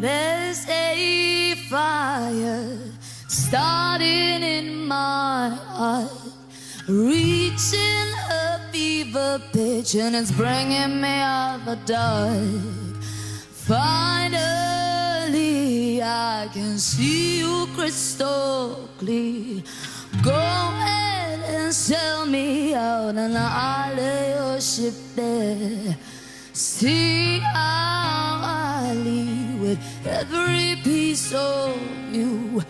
There's a fire starting in my heart, reaching a fever pitch, and it's bringing me out the dark. Finally, I can see you crystal clear. Go ahead and sell me out, and I'll lay your ship there. See how I leave with every piece of you.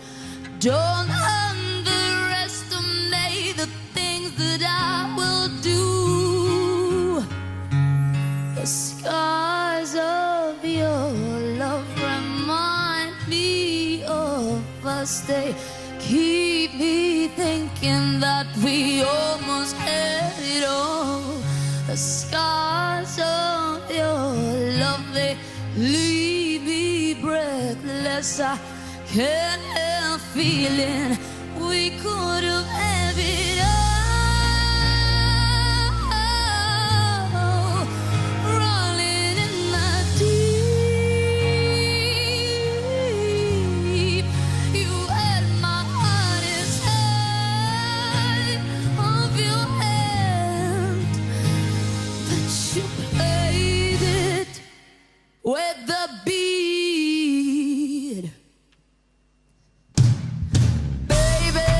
Don't underestimate the things that I will do. The scars of your love remind me of us. They keep me thinking that we almost had it all. The scars of your love, they leave me breathless. I can't help feeling we could have had it all. Rolling in the deep, you had my heart inside of your hand, but you played it with the beat. Baby,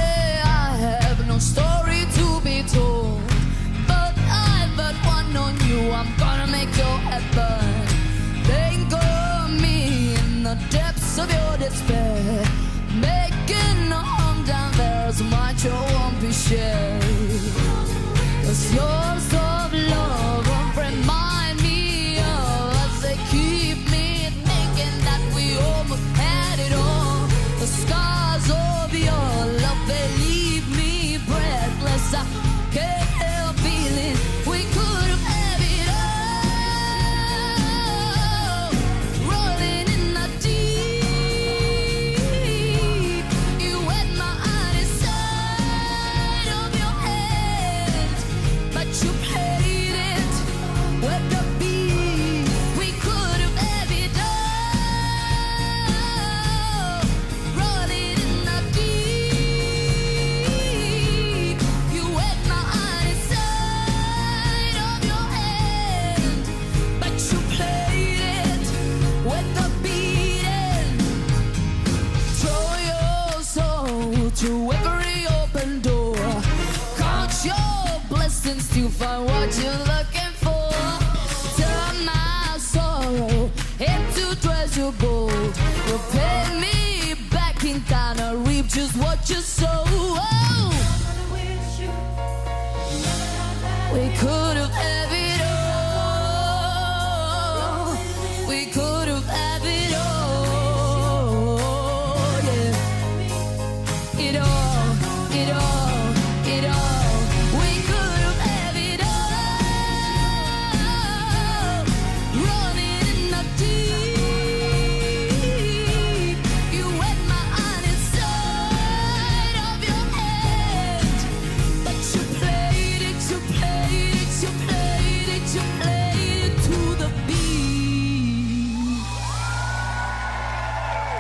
I have no story to be told, but I've got one on you. I'm gonna make your head burn. Think of me in the depths of your despair, making a home down there so much you won't be shared. 'Cause yours of love won't remind me of us. They keep me thinking that we almost had it all. The scars of your love, they leave me breathless. I can't help feeling we could have had it all. Rolling in the deep, you had my heart inside of your hand, but you played it with the beat. We could have had it all. Rolling in the deep, you had my heart inside of your hand, but you played it with the beat. Throw your soul through every open door. Count your blessings to find what you're looking for. Turn my sorrow into treasure gold. You'll pay me back in kind of reap just what you sow. We could have